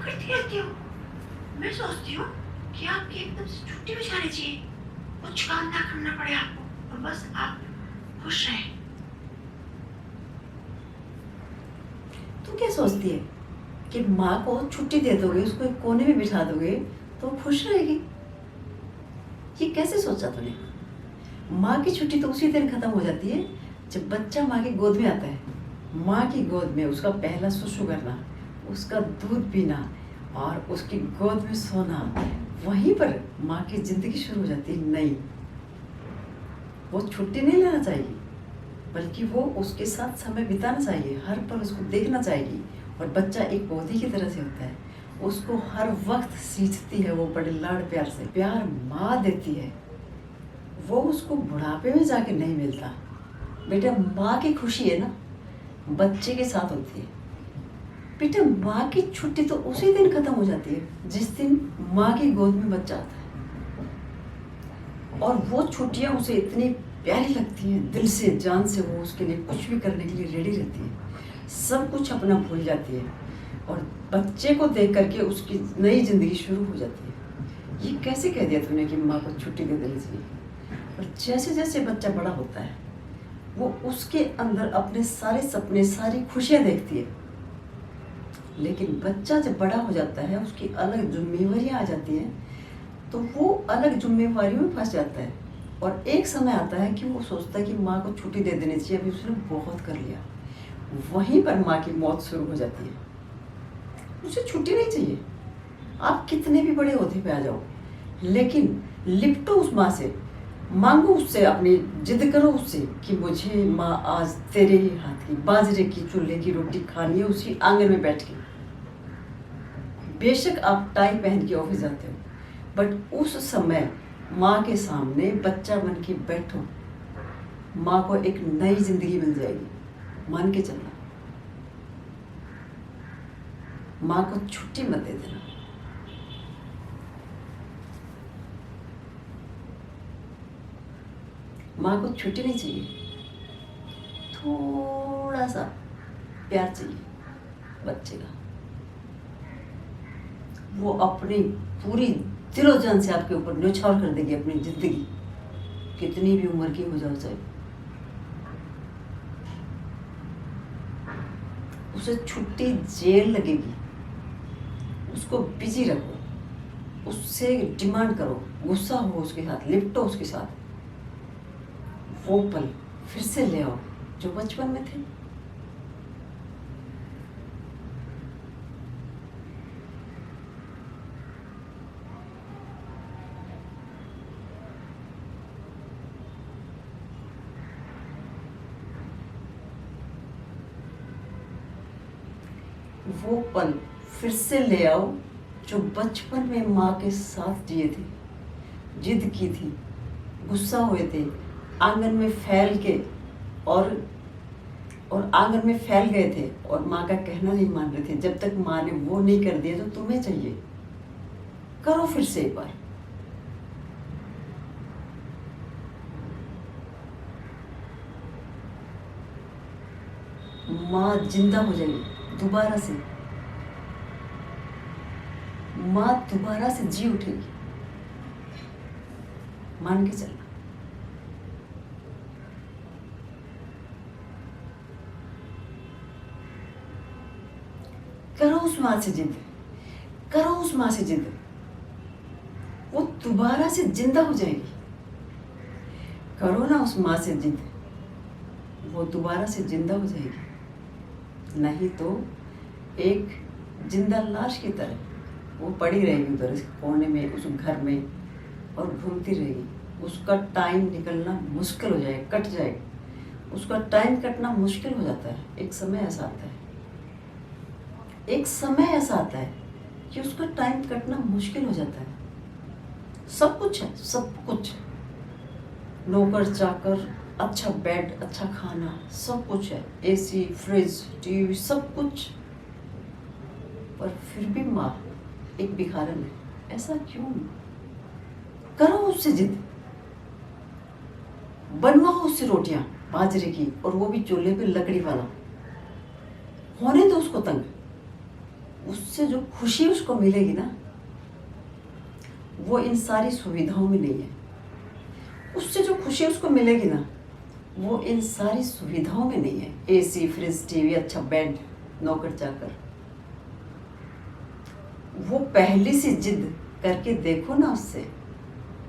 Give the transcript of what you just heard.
करती रहती हो? मैं सोचती हूँ कि आपकी एकदम से छुट्टी भी जानी चाहिए, कुछ काम ना करना पड़े आपको और बस आप खुश रहें। तू क्या सोचती है कि माँ को छुट्टी दे दोगे, उसको एक कोने में बिठा दोगे तो वो खुश रहेगी? ये कैसे सोचा तूने? माँ की छुट्टी तो उसी दिन खत्म हो जाती है जब बच्चा माँ की गोद में आता है। माँ की गोद में उसका पहला सुसु करना, उसका दूध पीना और उसकी गोद में सोना, वहीं पर माँ की जिंदगी शुरू हो जाती है नई। वो छुट्टी नहीं लेना चाहिए, बल्कि वो उसके साथ समय बिताना चाहिए, हर पल उसको देखना चाहिए। और बच्चा एक पौधे की तरह से होता है, उसको हर वक्त सींचती है वो बड़े लाड़ प्यार से। प्यार माँ देती है, वो उसको बुढ़ापे में जाके नहीं मिलता। बेटा, माँ की खुशी है ना बच्चे के साथ होती है। बेटा, माँ की छुट्टी तो उसी दिन खत्म हो जाती है जिस दिन माँ की गोद में बच्चा आता है। और वो छुट्टियाँ उसे इतनी प्यारी लगती हैं, दिल से जान से वो उसके लिए कुछ भी करने के लिए रेडी रहती है, सब कुछ अपना भूल जाती है और बच्चे को देख करके उसकी नई जिंदगी शुरू हो जाती है। ये कैसे कह दिया तूने कि माँ को छुट्टी दे देनी चाहिए? और जैसे जैसे बच्चा बड़ा होता है वो उसके अंदर अपने सारे सपने, सारी खुशियाँ देखती है। लेकिन बच्चा जब बड़ा हो जाता है, उसकी अलग जिम्मेवारियाँ आ जाती हैं, तो वो अलग जिम्मेवारियों में फंस जाता है। और एक समय आता है कि वो सोचता है कि माँ को छुट्टी दे देनी चाहिए, अभी उसने बहुत कर लिया। वहीं पर माँ की मौत शुरू हो जाती है। उसे छुट्टी नहीं चाहिए, आप कितने भी बड़े ओहदे पे आ जाओ, लेकिन लिपटो उस माँ से, मांगो उससे, अपनी जिद करो उससे कि मुझे माँ आज तेरे ही हाथ की बाजरे की चूल्हे की रोटी खानी है, उसी आंगन में बैठ के। बेशक आप टाई पहन के ऑफिस जाते हो, बट उस समय माँ के सामने बच्चा बन के बैठो, माँ को एक नई जिंदगी मिल जाएगी। मान के चलना, माँ को छुट्टी मत दे देना। माँ को छुट्टी नहीं चाहिए, थोड़ा सा प्यार चाहिए बच्चे का। वो अपनी पूरी दिलो जान से आपके ऊपर न्यौछावर कर देगी अपनी जिंदगी, कितनी भी उम्र की हो जाओ चाहे। उसे छुट्टी जेल लगेगी, उसको बिजी रखो, उससे डिमांड करो, गुस्सा हो उसके साथ, लिपटो उसके साथ। वो पल फिर से ले आओ जो बचपन में थे। वो पल फिर से ले आओ जो बचपन में माँ के साथ जिए थे, जिद की थी, गुस्सा हुए थे, आंगन में फैल के और आंगन में फैल गए थे और माँ का कहना नहीं मान रहे थे। जब तक माँ ने वो नहीं कर दिया जो तुम्हें चाहिए, करो फिर से एक बार। माँ जिंदा हो जाएगी दोबारा से, माँ दोबारा से जी उठेगी, मान के चलना। करो उस माँ से जिद, करो उस माँ से जिद, वो दोबारा से जिंदा हो जाएगी। करो ना उस माँ से जिद, वो दोबारा से जिंदा हो जाएगी। नहीं तो एक जिंदा लाश की तरह वो पड़ी रहेगी उधर कोने में, उस घर में, और घूमती रहेगी। उसका टाइम निकलना मुश्किल हो जाएगा, कट जाएगा। उसका टाइम कटना मुश्किल हो जाता है। एक समय ऐसा आता है, एक समय ऐसा आता है कि उसका टाइम कटना मुश्किल हो जाता है। सब कुछ है, सब कुछ, नौकर चाकर, अच्छा बेड, अच्छा खाना, सब कुछ है, एसी, फ्रिज, टीवी, सब कुछ, पर फिर भी माँ एक भिखारन है। ऐसा क्यों? करो उससे जिद, बनवाओ उससे रोटियां बाजरे की, और वो भी चूल्हे पे लकड़ी वाला। होने दो उसको तंग, उससे जो खुशी उसको मिलेगी ना, वो इन सारी सुविधाओं में नहीं है। उससे जो खुशी उसको मिलेगी ना, वो इन सारी सुविधाओं में नहीं है। एसी, फ्रिज, टीवी, अच्छा बेड, नौकर चाकर। वो पहली सी जिद करके देखो ना उससे,